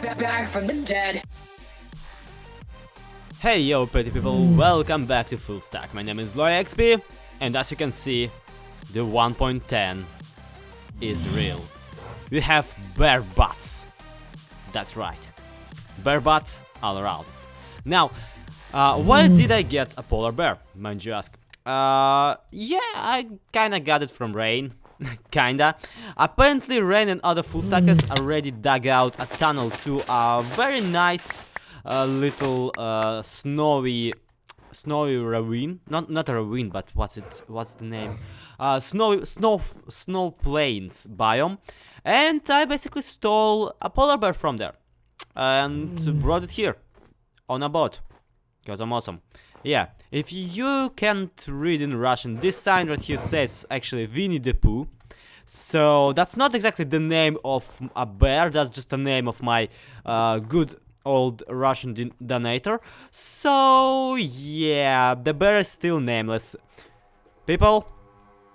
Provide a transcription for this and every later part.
back from the dead. Hey yo pretty people, welcome back to FullStack. My name is ZloYxp, and as you can see, the 1.10 is real. We have bear butts. That's right, bear butts all around. Now, where did I get a polar bear, mind you ask? Yeah, I kinda got it from Rain. Kinda. Apparently Rain and other FullStackers already dug out a tunnel to a very nice little snowy ravine. Not a ravine, but what's the name? Snow plains biome. And I basically stole a polar bear from there and brought it here on a boat, because I'm awesome. Yeah, if you can't read in Russian, this sign right here says actually Winnie the Pooh. So that's not exactly the name of a bear, that's just the name of my good old Russian donator. So yeah, the bear is still nameless. People,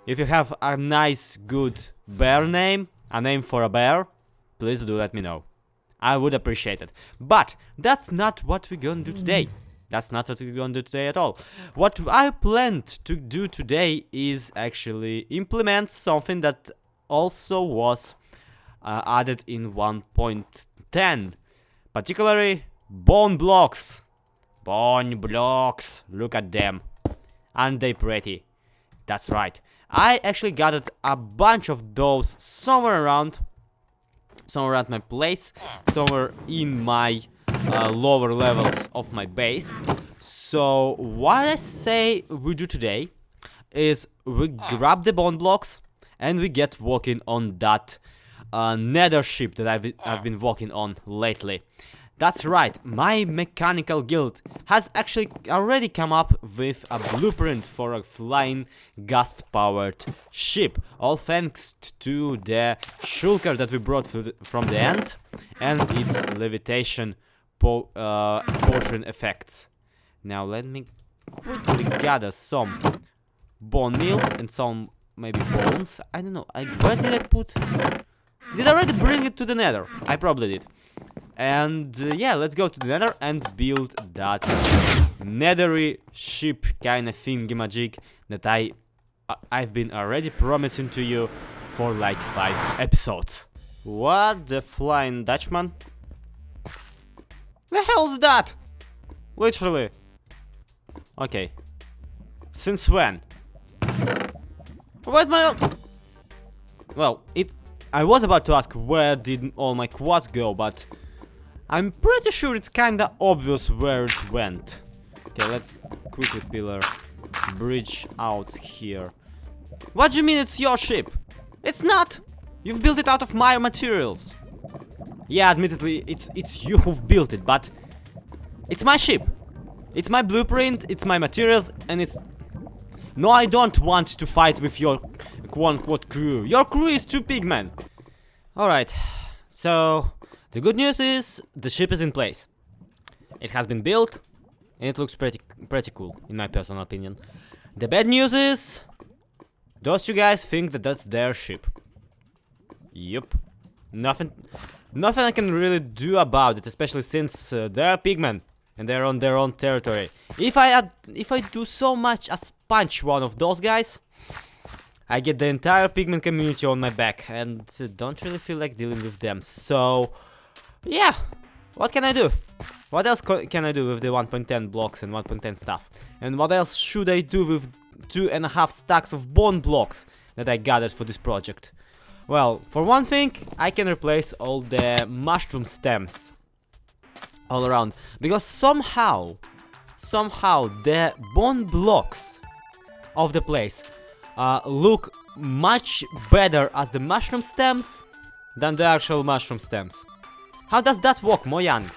if you have a nice good bear name, a name for a bear, please do let me know. I would appreciate it. But that's not what we're gonna do today. That's not what we're gonna do today at all. What I planned to do today is actually implement something that also was added in 1.10. Particularly bone blocks. Bone blocks. Look at them. Aren't they pretty? That's right. I actually gathered a bunch of those somewhere around my place, somewhere in my lower levels of my base. So what I say we do today is we grab the bone blocks and we get working on that nether ship that I've been working on lately. That's right, my mechanical guild has actually already come up with a blueprint for a flying gas-powered ship, all thanks to the shulker that we brought from the end and its levitation potion effects. Now let me quickly gather some bone meal and some maybe bones. I don't know, where did I put... Did I already bring it to the nether? I probably did. And yeah, let's go to the nether and build that nethery ship kind of thingy-majig that I've been already promising to you for like 5 episodes. What the flying Dutchman? The hell's that? Literally. Okay. Since when? Where'd my... Well, I was about to ask where did all my quads go, but I'm pretty sure it's kinda obvious where it went. Okay, let's quickly pillar bridge out here. What do you mean it's your ship? It's not! You've built it out of my materials. Yeah, admittedly, it's you who've built it, but it's my ship. It's my blueprint, it's my materials, and it's... No, I don't want to fight with your quote-unquote crew. Your crew is too pigmen. Alright, so the good news is the ship is in place. It has been built, and it looks pretty cool, in my personal opinion. The bad news is those two guys think that that's their ship. Yup. Nothing I can really do about it, especially since they're pigmen and they're on their own territory. If I do so much as punch one of those guys, I get the entire pigment community on my back and don't really feel like dealing with them. So yeah, what can I do? What else can I do with the 1.10 blocks and 1.10 stuff? And what else should I do with 2.5 stacks of bone blocks that I gathered for this project? Well, for one thing, I can replace all the mushroom stems all around, because somehow the bone blocks of the place look much better as the mushroom stems than the actual mushroom stems. How does that work, Moyan?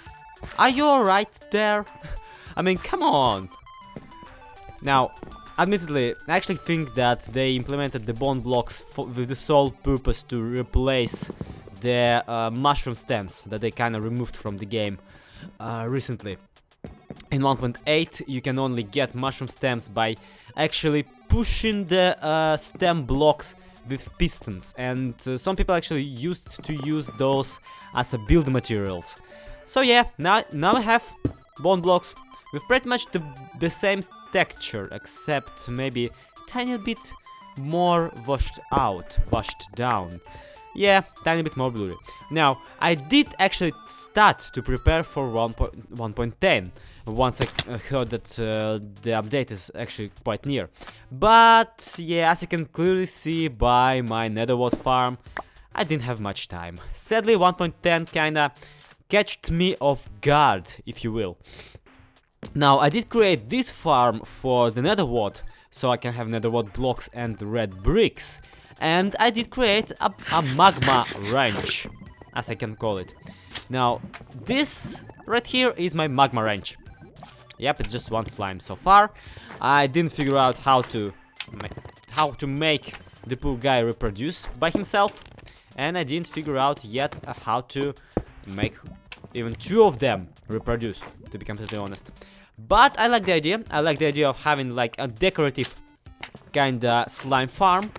Are you alright there? I mean, come on! Now, admittedly, I actually think that they implemented the bone blocks with the sole purpose to replace the mushroom stems that they kinda removed from the game recently. In 1.8 you can only get mushroom stems by actually pushing the stem blocks with pistons, and some people actually used to use those as a build materials. So yeah, now I have bone blocks with pretty much the same texture, except maybe tiny bit more washed down. Yeah, tiny bit more blurry. Now, I did actually start to prepare for 1.10 once I heard that the update is actually quite near. But yeah, as you can clearly see by my netherwort farm, I didn't have much time. Sadly, 1.10 kinda catched me off guard, if you will. Now, I did create this farm for the netherwort, so I can have netherwort blocks and red bricks. And I did create a magma range, as I can call it. Now, this right here is my magma range. Yep, it's just one slime so far. I didn't figure out how to make the poor guy reproduce by himself. And I didn't figure out yet how to make even two of them reproduce, to be completely honest. But I like the idea. I like the idea of having like a decorative kinda slime farm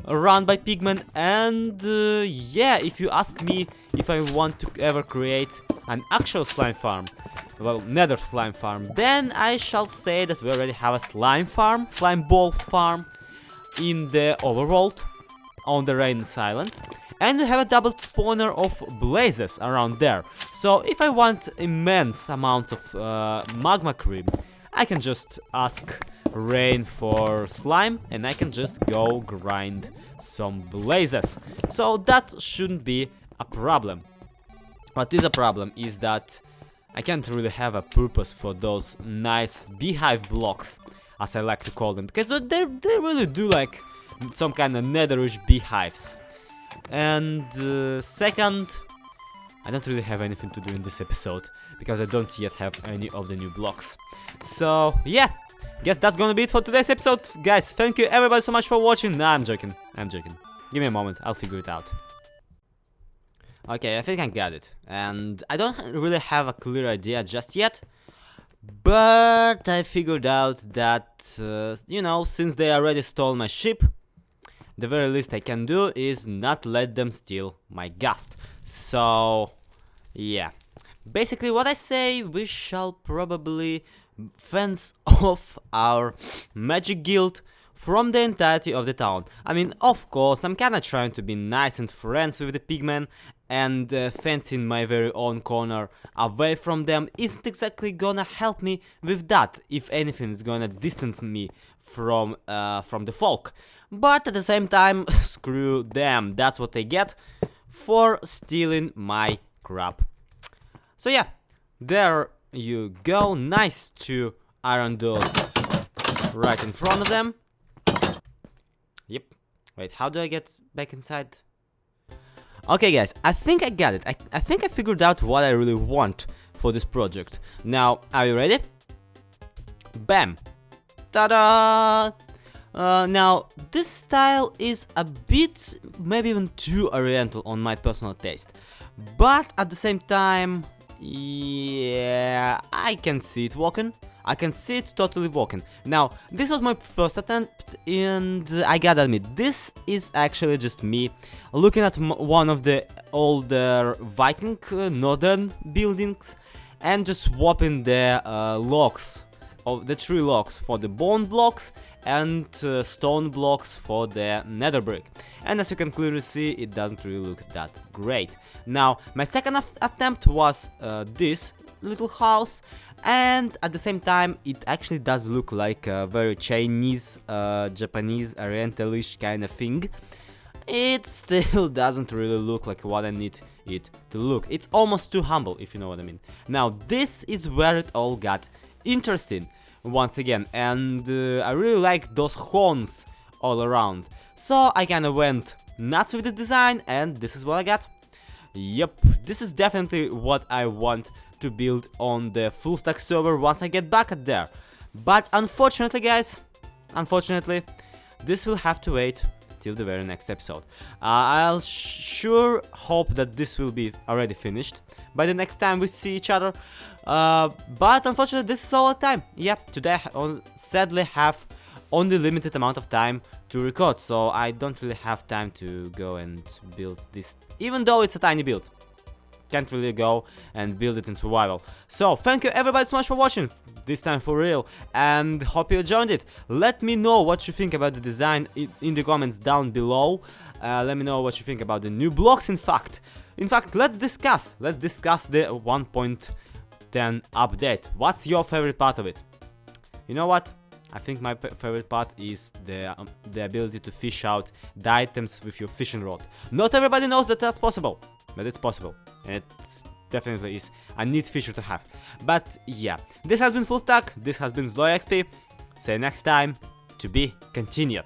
run by pigmen. And yeah, if you ask me if I want to ever create an actual slime farm, well, nether slime farm, then I shall say that we already have a slime ball farm in the overworld on the Rain's Island. And we have a double spawner of blazes around there. So if I want immense amounts of magma cream, I can just ask Rain for slime and I can just go grind some blazes. So that shouldn't be a problem. What is a problem is that I can't really have a purpose for those nice beehive blocks, as I like to call them, because they really do like some kind of netherish beehives. And second, I don't really have anything to do in this episode, because I don't yet have any of the new blocks. So yeah, guess that's gonna be it for today's episode. Guys, thank you everybody so much for watching. Nah, I'm joking. Give me a moment, I'll figure it out. Okay, I think I got it. And I don't really have a clear idea just yet. But I figured out that, you know, since they already stole my ship, the very least I can do is not let them steal my ghast. So, yeah. Basically what I say, we shall probably fence off our magic guild from the entirety of the town. I mean, of course, I'm kinda trying to be nice and friends with the pigmen, and fencing my very own corner away from them isn't exactly gonna help me with that. If anything, it's gonna distance me from the folk. But at the same time, screw them, that's what they get for stealing my crap. So yeah, there you go, nice two iron doors right in front of them. Yep, wait, how do I get back inside? Okay guys, I think I got it. I think I figured out what I really want for this project. Now, are you ready? Bam! Ta-da! Now, this style is a bit, maybe even too oriental on my personal taste. But at the same time, yeah, I can see it working. I can see it totally working. Now, this was my first attempt, and I gotta admit, this is actually just me looking at one of the older Viking northern buildings and just swapping the logs, of the tree logs for the bone blocks and stone blocks for the nether brick. And as you can clearly see, it doesn't really look that great. Now, my second attempt was this little house, and at the same time it actually does look like a very Chinese, Japanese, orientalish kind of thing. It still doesn't really look like what I need it to look. It's almost too humble, if you know what I mean. Now this is where it all got interesting once again, and I really like those horns all around. So I kinda went nuts with the design, and this is what I got. Yep, this is definitely what I want to build on the FullStack server once I get back at there. But unfortunately guys, this will have to wait till the very next episode. I'll sure hope that this will be already finished by the next time we see each other. But unfortunately this is all the time. Yep, today I sadly have only limited amount of time to record, so I don't really have time to go and build this, even though it's a tiny build. Can't really go and build it in survival. So thank you everybody so much for watching, this time for real, and hope you enjoyed it. Let me know what you think about the design in the comments down below. Let me know what you think about the new blocks. In fact, let's discuss the 1.10 update. What's your favorite part of it? You know what? I think my favorite part is the ability to fish out the items with your fishing rod. Not everybody knows that that's possible, but it's possible. It definitely is a neat feature to have. But yeah, this has been FullStack, this has been ZloYxp. See you next time, to be continued.